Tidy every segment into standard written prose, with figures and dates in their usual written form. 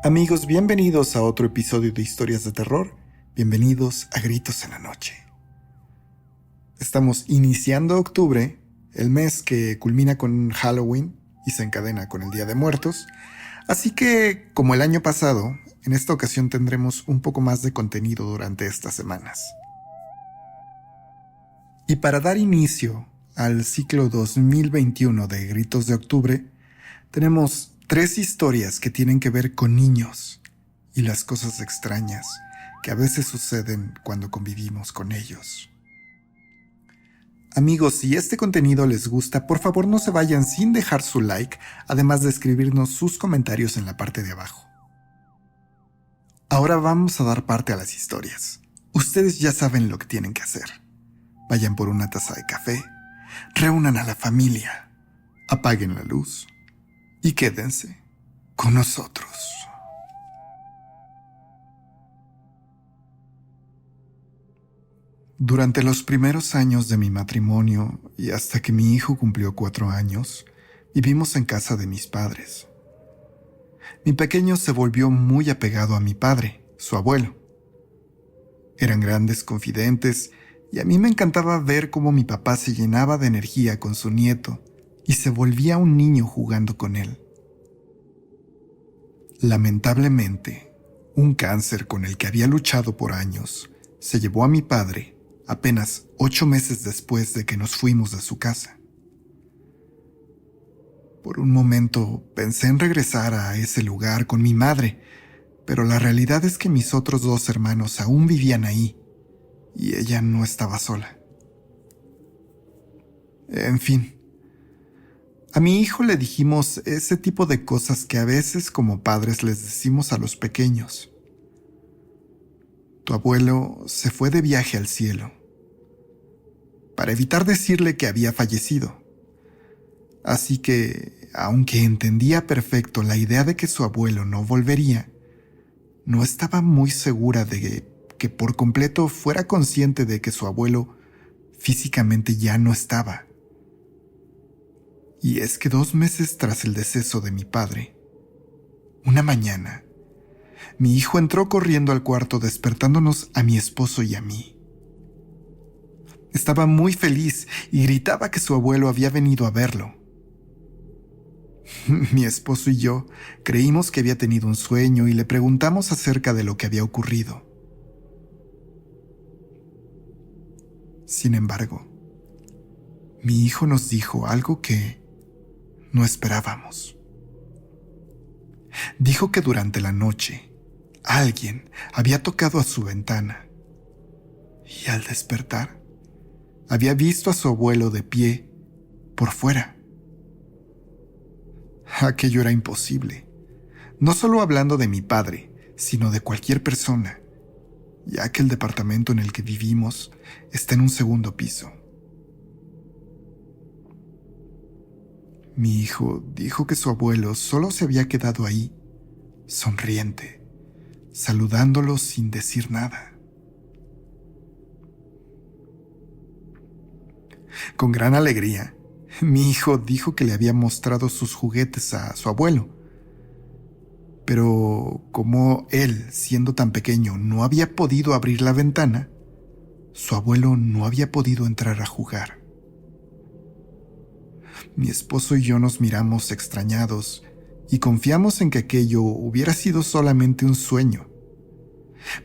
Amigos, bienvenidos a otro episodio de Historias de Terror. Bienvenidos a Gritos en la Noche. Estamos iniciando octubre, el mes que culmina con Halloween y se encadena con el Día de Muertos. Así que, como el año pasado, en esta ocasión tendremos un poco más de contenido durante estas semanas. Y para dar inicio al ciclo 2021 de Gritos de Octubre, tenemos 3 historias que tienen que ver con niños y las cosas extrañas que a veces suceden cuando convivimos con ellos. Amigos, si este contenido les gusta, por favor no se vayan sin dejar su like, además de escribirnos sus comentarios en la parte de abajo. Ahora vamos a dar parte a las historias. Ustedes ya saben lo que tienen que hacer. Vayan por una taza de café, reúnan a la familia, apaguen la luz y quédense con nosotros. Durante los primeros años de mi matrimonio y hasta que mi hijo cumplió 4 años, vivimos en casa de mis padres. Mi pequeño se volvió muy apegado a mi padre, su abuelo. Eran grandes confidentes y a mí me encantaba ver cómo mi papá se llenaba de energía con su nieto y se volvía un niño jugando con él. Lamentablemente, un cáncer con el que había luchado por años se llevó a mi padre apenas 8 meses después de que nos fuimos de su casa. Por un momento pensé en regresar a ese lugar con mi madre, pero la realidad es que mis otros 2 hermanos aún vivían ahí y ella no estaba sola. En fin. A mi hijo le dijimos ese tipo de cosas que a veces como padres les decimos a los pequeños. Tu abuelo se fue de viaje al cielo, para evitar decirle que había fallecido. Así que, aunque entendía perfecto la idea de que su abuelo no volvería, no estaba muy segura de que por completo fuera consciente de que su abuelo físicamente ya no estaba. Y es que 2 meses tras el deceso de mi padre, una mañana, mi hijo entró corriendo al cuarto despertándonos a mi esposo y a mí. Estaba muy feliz y gritaba que su abuelo había venido a verlo. Mi esposo y yo creímos que había tenido un sueño y le preguntamos acerca de lo que había ocurrido. Sin embargo, mi hijo nos dijo algo que no esperábamos. Dijo que durante la noche alguien había tocado a su ventana y al despertar había visto a su abuelo de pie por fuera. Aquello era imposible, no solo hablando de mi padre, sino de cualquier persona, ya que el departamento en el que vivimos está en un 2º piso. Mi hijo dijo que su abuelo solo se había quedado ahí, sonriente, saludándolo sin decir nada. Con gran alegría, mi hijo dijo que le había mostrado sus juguetes a su abuelo. Pero como él, siendo tan pequeño, no había podido abrir la ventana, su abuelo no había podido entrar a jugar. Mi esposo y yo nos miramos extrañados y confiamos en que aquello hubiera sido solamente un sueño.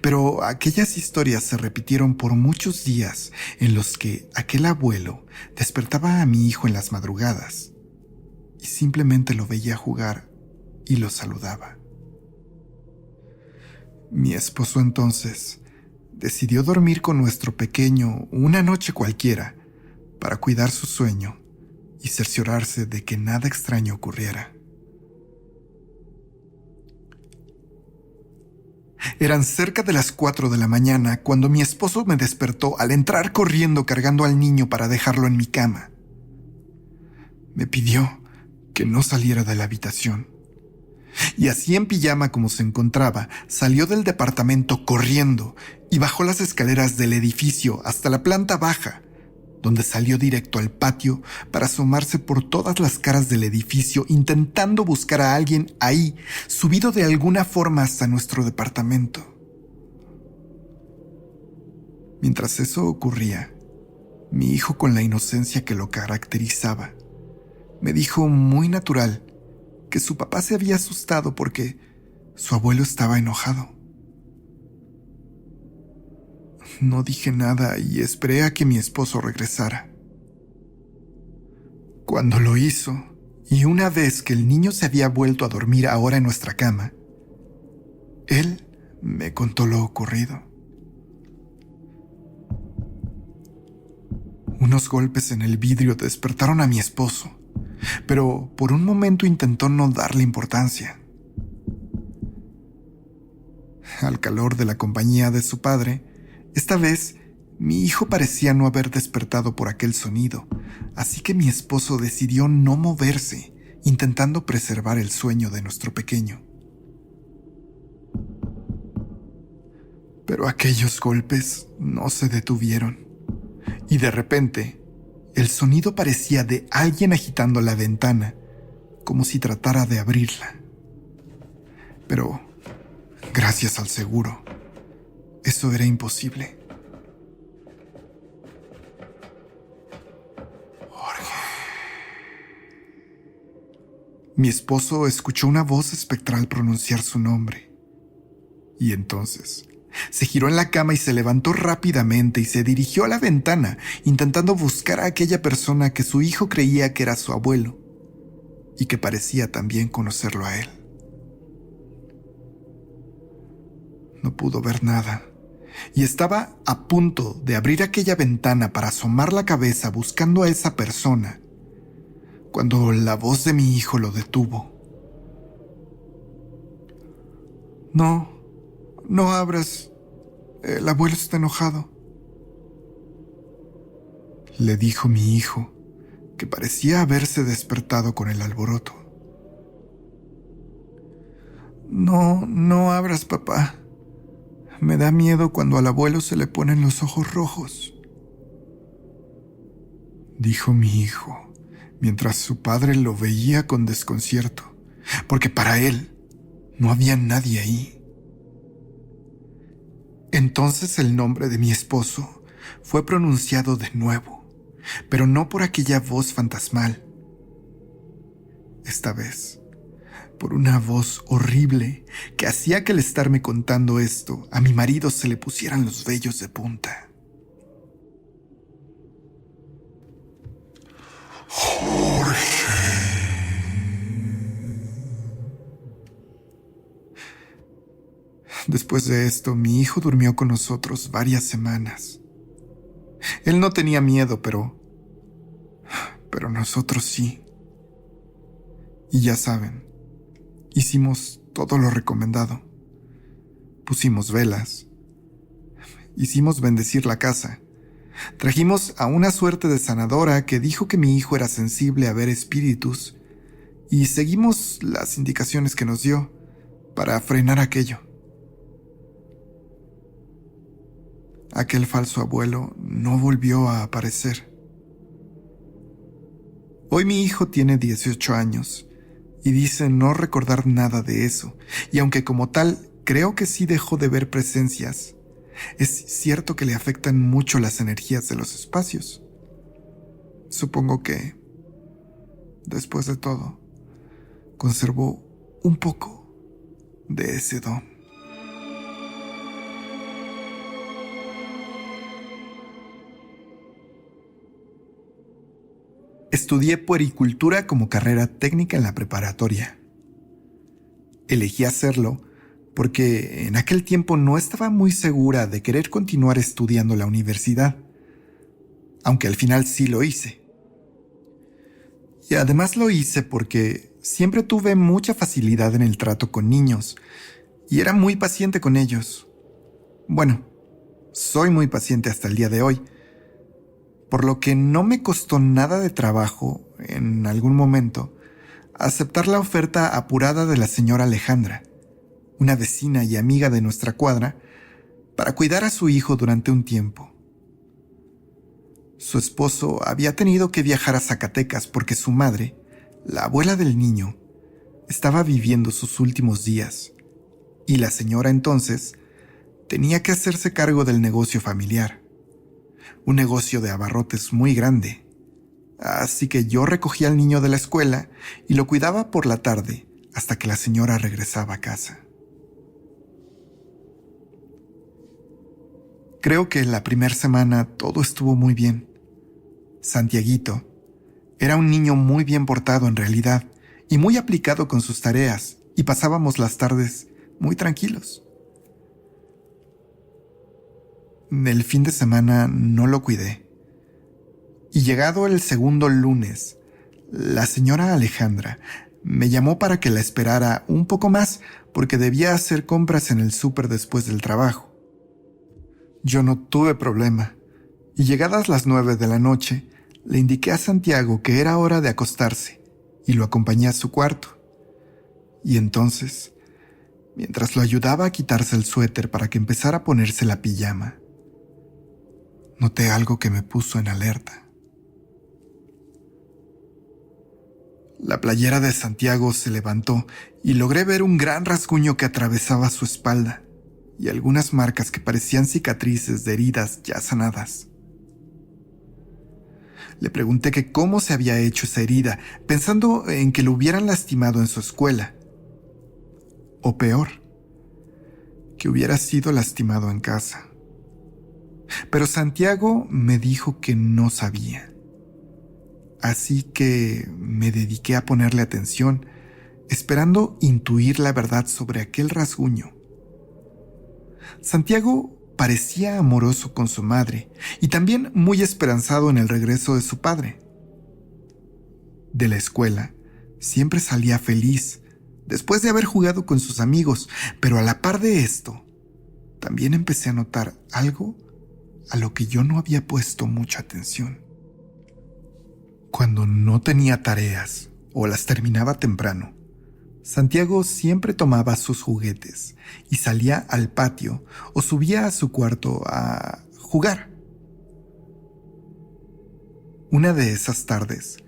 Pero aquellas historias se repitieron por muchos días en los que aquel abuelo despertaba a mi hijo en las madrugadas y simplemente lo veía jugar y lo saludaba. Mi esposo entonces decidió dormir con nuestro pequeño una noche cualquiera para cuidar su sueño y cerciorarse de que nada extraño ocurriera. Eran cerca de las 4 de la mañana cuando mi esposo me despertó al entrar corriendo cargando al niño para dejarlo en mi cama. Me pidió que no saliera de la habitación. Y así en pijama como se encontraba, salió del departamento corriendo y bajó las escaleras del edificio hasta la planta baja, donde salió directo al patio para asomarse por todas las caras del edificio, intentando buscar a alguien ahí, subido de alguna forma hasta nuestro departamento. Mientras eso ocurría, mi hijo, con la inocencia que lo caracterizaba, me dijo muy natural que su papá se había asustado porque su abuelo estaba enojado. No dije nada y esperé a que mi esposo regresara. Cuando lo hizo, y una vez que el niño se había vuelto a dormir ahora en nuestra cama, él me contó lo ocurrido. Unos golpes en el vidrio despertaron a mi esposo, pero por un momento intentó no darle importancia. Al calor de la compañía de su padre, esta vez mi hijo parecía no haber despertado por aquel sonido, así que mi esposo decidió no moverse, intentando preservar el sueño de nuestro pequeño. Pero aquellos golpes no se detuvieron, y de repente el sonido parecía de alguien agitando la ventana, como si tratara de abrirla. Pero, gracias al seguro, eso era imposible. Jorge. Mi esposo escuchó una voz espectral pronunciar su nombre. Y entonces se giró en la cama y se levantó rápidamente y se dirigió a la ventana, intentando buscar a aquella persona que su hijo creía que era su abuelo y que parecía también conocerlo a él. No pudo ver nada y estaba a punto de abrir aquella ventana para asomar la cabeza buscando a esa persona, cuando la voz de mi hijo lo detuvo. No abras. El abuelo está enojado, le dijo mi hijo, que parecía haberse despertado con el alboroto. No abras, papá. Me da miedo cuando al abuelo se le ponen los ojos rojos, dijo mi hijo, mientras su padre lo veía con desconcierto, porque para él no había nadie ahí. Entonces el nombre de mi esposo fue pronunciado de nuevo, pero no por aquella voz fantasmal. Esta vez, por una voz horrible que hacía que al estarme contando esto, a mi marido se le pusieran los vellos de punta. Jorge. Después de esto, mi hijo durmió con nosotros varias semanas. Él no tenía miedo, pero nosotros sí. Y ya saben, hicimos todo lo recomendado. Pusimos velas. Hicimos bendecir la casa. Trajimos a una suerte de sanadora que dijo que mi hijo era sensible a ver espíritus, y seguimos las indicaciones que nos dio para frenar aquello. Aquel falso abuelo no volvió a aparecer. Hoy mi hijo tiene 18 años y dice no recordar nada de eso, y aunque como tal creo que sí dejó de ver presencias, es cierto que le afectan mucho las energías de los espacios. Supongo que, después de todo, conservó un poco de ese don. Estudié puericultura como carrera técnica en la preparatoria. Elegí hacerlo porque en aquel tiempo no estaba muy segura de querer continuar estudiando la universidad, aunque al final sí lo hice. Y además lo hice porque siempre tuve mucha facilidad en el trato con niños y era muy paciente con ellos. Bueno, soy muy paciente hasta el día de hoy, por lo que no me costó nada de trabajo, en algún momento, aceptar la oferta apurada de la señora Alejandra, una vecina y amiga de nuestra cuadra, para cuidar a su hijo durante un tiempo. Su esposo había tenido que viajar a Zacatecas porque su madre, la abuela del niño, estaba viviendo sus últimos días, y la señora entonces tenía que hacerse cargo del negocio familiar, un negocio de abarrotes muy grande. Así que yo recogía al niño de la escuela y lo cuidaba por la tarde hasta que la señora regresaba a casa. Creo que la primera semana todo estuvo muy bien. Santiaguito era un niño muy bien portado en realidad y muy aplicado con sus tareas, y pasábamos las tardes muy tranquilos. El fin de semana no lo cuidé, y llegado el segundo lunes, la señora Alejandra me llamó para que la esperara un poco más porque debía hacer compras en el súper después del trabajo. Yo no tuve problema, y llegadas las 9 de la noche, le indiqué a Santiago que era hora de acostarse y lo acompañé a su cuarto. Y entonces, mientras lo ayudaba a quitarse el suéter para que empezara a ponerse la pijama, noté algo que me puso en alerta. La playera de Santiago se levantó y logré ver un gran rasguño que atravesaba su espalda y algunas marcas que parecían cicatrices de heridas ya sanadas. Le pregunté que cómo se había hecho esa herida, pensando en que lo hubieran lastimado en su escuela. O peor, que hubiera sido lastimado en casa. Pero Santiago me dijo que no sabía. Así que me dediqué a ponerle atención, esperando intuir la verdad sobre aquel rasguño. Santiago parecía amoroso con su madre y también muy esperanzado en el regreso de su padre. De la escuela siempre salía feliz después de haber jugado con sus amigos, pero a la par de esto, también empecé a notar algo a lo que yo no había puesto mucha atención. Cuando no tenía tareas o las terminaba temprano, Santiago siempre tomaba sus juguetes y salía al patio o subía a su cuarto a jugar. Una de esas tardes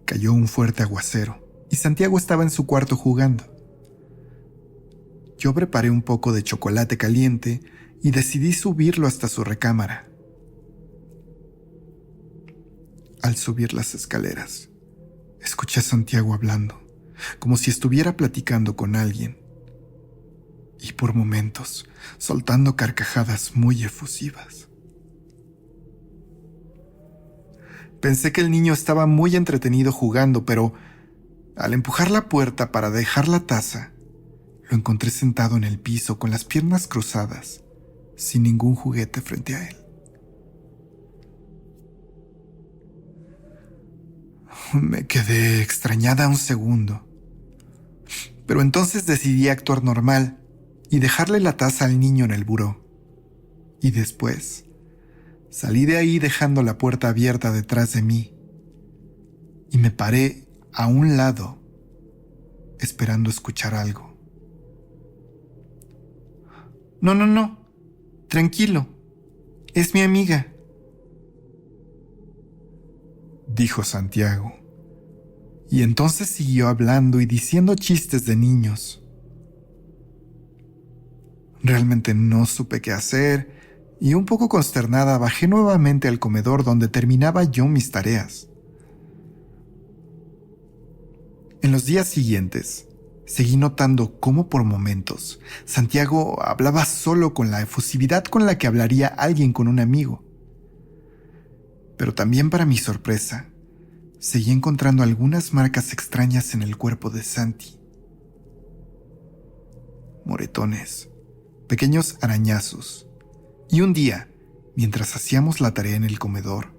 cayó un fuerte aguacero y Santiago estaba en su cuarto jugando. Yo preparé un poco de chocolate caliente y decidí subirlo hasta su recámara. Al subir las escaleras, escuché a Santiago hablando, como si estuviera platicando con alguien, y por momentos soltando carcajadas muy efusivas. Pensé que el niño estaba muy entretenido jugando, pero al empujar la puerta para dejar la taza, lo encontré sentado en el piso con las piernas cruzadas, sin ningún juguete frente a él. Me quedé extrañada un segundo, pero entonces decidí actuar normal y dejarle la taza al niño en el buró. Y después salí de ahí dejando la puerta abierta detrás de mí y me paré a un lado esperando escuchar algo. No, tranquilo, es mi amiga, dijo Santiago. Y entonces siguió hablando y diciendo chistes de niños. Realmente no supe qué hacer y un poco consternada bajé nuevamente al comedor donde terminaba yo mis tareas. En los días siguientes, seguí notando cómo por momentos Santiago hablaba solo con la efusividad con la que hablaría alguien con un amigo. Pero también para mi sorpresa, seguí encontrando algunas marcas extrañas en el cuerpo de Santi. Moretones, pequeños arañazos. Y un día, mientras hacíamos la tarea en el comedor,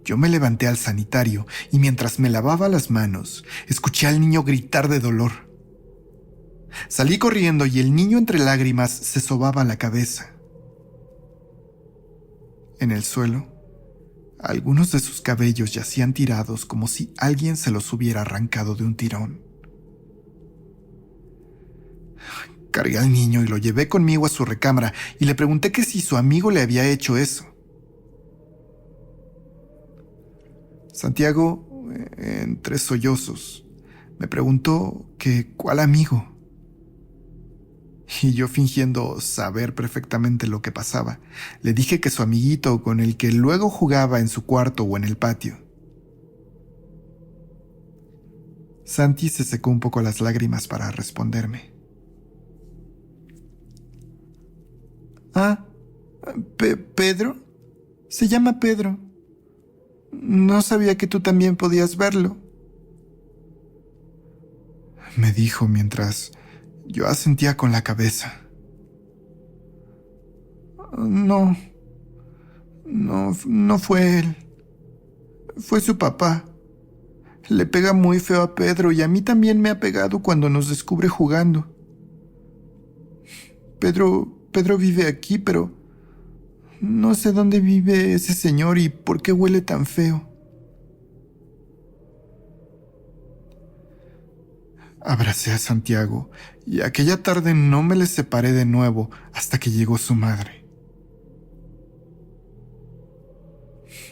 yo me levanté al sanitario y mientras me lavaba las manos, escuché al niño gritar de dolor. Salí corriendo y el niño entre lágrimas se sobaba la cabeza. En el suelo, algunos de sus cabellos yacían tirados como si alguien se los hubiera arrancado de un tirón. Cargué al niño y lo llevé conmigo a su recámara y le pregunté que si su amigo le había hecho eso. Santiago, entre sollozos, me preguntó que cuál amigo. Y yo, fingiendo saber perfectamente lo que pasaba, le dije que su amiguito con el que luego jugaba en su cuarto o en el patio. Santi se secó un poco las lágrimas para responderme. Ah, ¿Pedro? Se llama Pedro. No sabía que tú también podías verlo. Me dijo mientras yo asentía con la cabeza. No fue él. Fue su papá. Le pega muy feo a Pedro y a mí también me ha pegado cuando nos descubre jugando. Pedro vive aquí, pero no sé dónde vive ese señor y por qué huele tan feo. Abracé a Santiago y aquella tarde no me le separé de nuevo hasta que llegó su madre.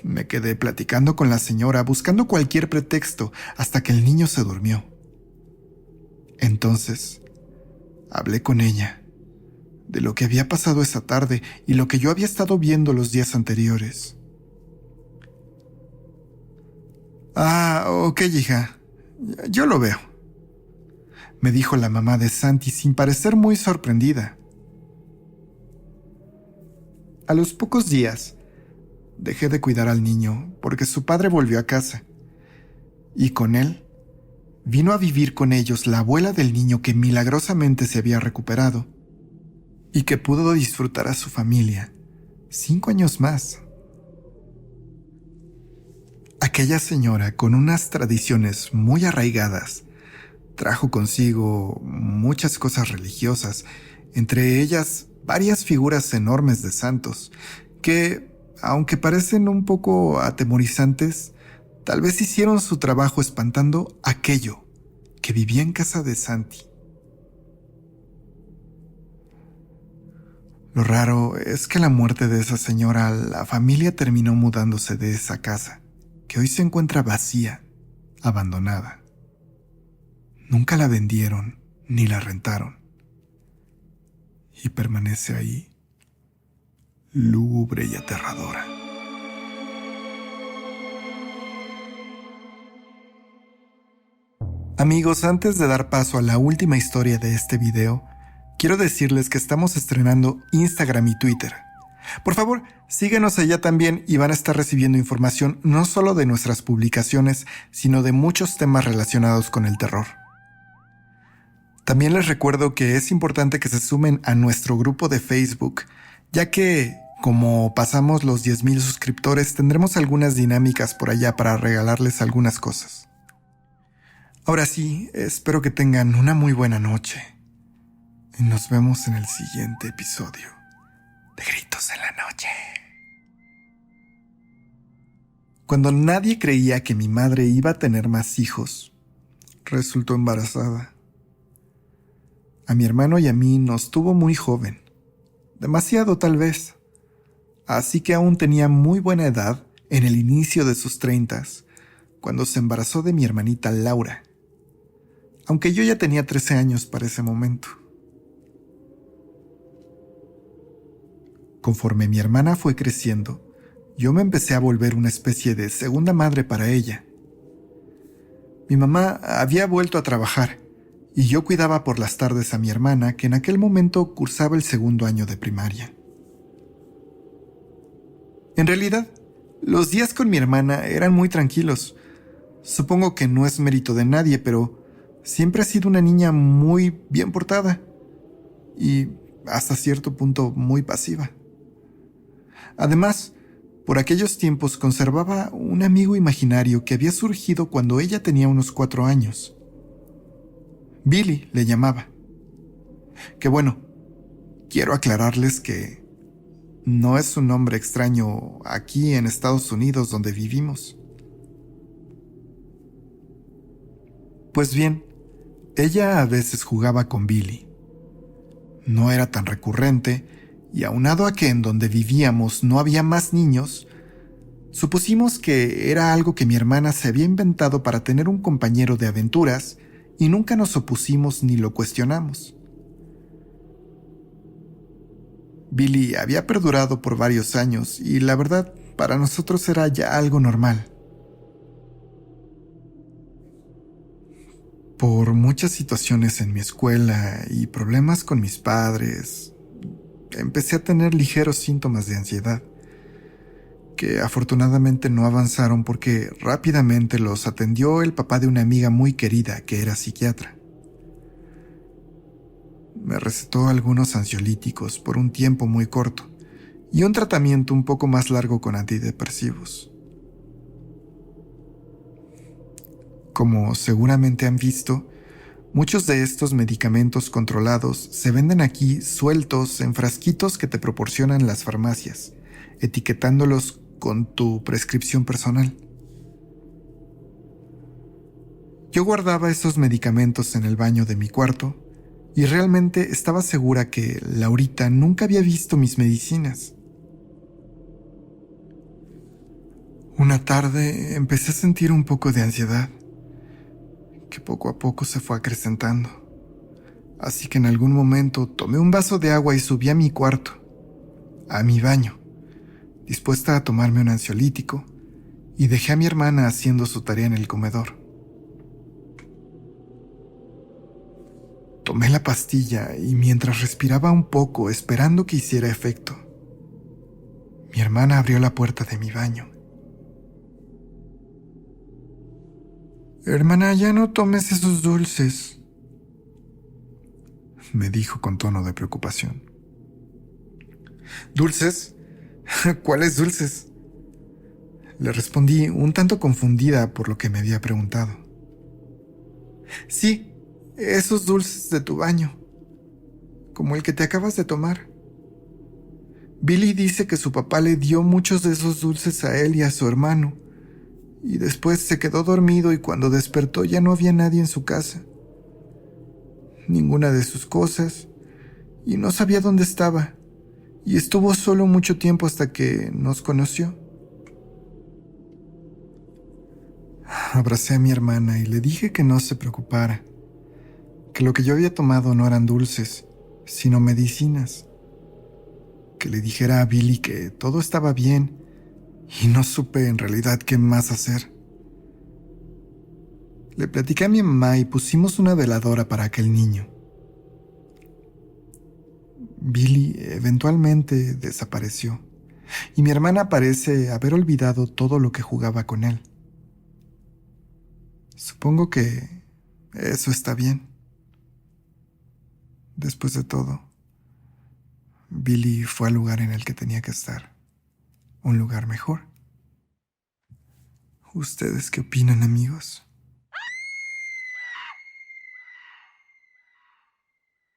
Me quedé platicando con la señora, buscando cualquier pretexto hasta que el niño se durmió. Entonces, hablé con ella de lo que había pasado esa tarde y lo que yo había estado viendo los días anteriores. Ok, hija, yo lo veo, me dijo la mamá de Santi sin parecer muy sorprendida. A los pocos días, dejé de cuidar al niño porque su padre volvió a casa, y con él vino a vivir con ellos la abuela del niño que milagrosamente se había recuperado y que pudo disfrutar a su familia 5 años más. Aquella señora, con unas tradiciones muy arraigadas, trajo consigo muchas cosas religiosas, entre ellas varias figuras enormes de santos, que, aunque parecen un poco atemorizantes, tal vez hicieron su trabajo espantando aquello que vivía en casa de Santi. Lo raro es que a la muerte de esa señora, la familia terminó mudándose de esa casa, que hoy se encuentra vacía, abandonada. Nunca la vendieron ni la rentaron. Y permanece ahí, lúgubre y aterradora. Amigos, antes de dar paso a la última historia de este video, quiero decirles que estamos estrenando Instagram y Twitter. Por favor, síguenos allá también y van a estar recibiendo información no solo de nuestras publicaciones, sino de muchos temas relacionados con el terror. También les recuerdo que es importante que se sumen a nuestro grupo de Facebook, ya que, como pasamos los 10,000 suscriptores, tendremos algunas dinámicas por allá para regalarles algunas cosas. Ahora sí, espero que tengan una muy buena noche. Y nos vemos en el siguiente episodio de Gritos en la Noche. Cuando nadie creía que mi madre iba a tener más hijos, resultó embarazada. A mi hermano y a mí nos tuvo muy joven, demasiado tal vez, así que aún tenía muy buena edad en el inicio de sus 30s, cuando se embarazó de mi hermanita Laura, aunque yo ya tenía 13 años para ese momento. Conforme mi hermana fue creciendo, yo me empecé a volver una especie de segunda madre para ella. Mi mamá había vuelto a trabajar y yo cuidaba por las tardes a mi hermana, que en aquel momento cursaba el 2º año de primaria. En realidad, los días con mi hermana eran muy tranquilos. Supongo que no es mérito de nadie, pero siempre ha sido una niña muy bien portada y hasta cierto punto muy pasiva. Además, por aquellos tiempos conservaba un amigo imaginario que había surgido cuando ella tenía unos 4 años. Billy le llamaba. Que bueno, quiero aclararles que no es un nombre extraño aquí en Estados Unidos donde vivimos. Pues bien, ella a veces jugaba con Billy. No era tan recurrente, y aunado a que en donde vivíamos no había más niños, Supusimos que era algo que mi hermana se había inventado para tener un compañero de aventuras y nunca nos opusimos ni lo cuestionamos. Billy había perdurado por varios años y la verdad para nosotros era ya algo normal. Por muchas situaciones en mi escuela y problemas con mis padres, empecé a tener ligeros síntomas de ansiedad, que afortunadamente no avanzaron porque rápidamente los atendió el papá de una amiga muy querida que era psiquiatra. Me recetó algunos ansiolíticos por un tiempo muy corto y un tratamiento un poco más largo con antidepresivos. Como seguramente han visto, muchos de estos medicamentos controlados se venden aquí sueltos en frasquitos que te proporcionan las farmacias, etiquetándolos con tu prescripción personal. Yo guardaba esos medicamentos en el baño de mi cuarto y realmente estaba segura que Laurita nunca había visto mis medicinas. Una tarde empecé a sentir un poco de ansiedad, que poco a poco se fue acrecentando. Así que en algún momento tomé un vaso de agua y subí a mi cuarto, a mi baño, dispuesta a tomarme un ansiolítico, y dejé a mi hermana haciendo su tarea en el comedor. Tomé la pastilla y mientras respiraba un poco esperando que hiciera efecto, mi hermana abrió la puerta de mi baño. «Hermana, ya no tomes esos dulces», me dijo con tono de preocupación. «¿Dulces? ¿Cuáles dulces?», le respondí un tanto confundida por lo que me había preguntado. «Sí, esos dulces de tu baño, como el que te acabas de tomar. Billy dice que su papá le dio muchos de esos dulces a él y a su hermano, y después se quedó dormido y cuando despertó ya no había nadie en su casa, ninguna de sus cosas, y no sabía dónde estaba, y estuvo solo mucho tiempo hasta que nos conoció». Abracé a mi hermana y le dije que no se preocupara, que lo que yo había tomado no eran dulces, sino medicinas, que le dijera a Billy que todo estaba bien y no supe en realidad qué más hacer. Le platiqué a mi mamá y pusimos una veladora para aquel niño. Billy eventualmente desapareció y mi hermana parece haber olvidado todo lo que jugaba con él. Supongo que eso está bien. Después de todo, Billy fue al lugar en el que tenía que estar, un lugar mejor. ¿Ustedes qué opinan, amigos?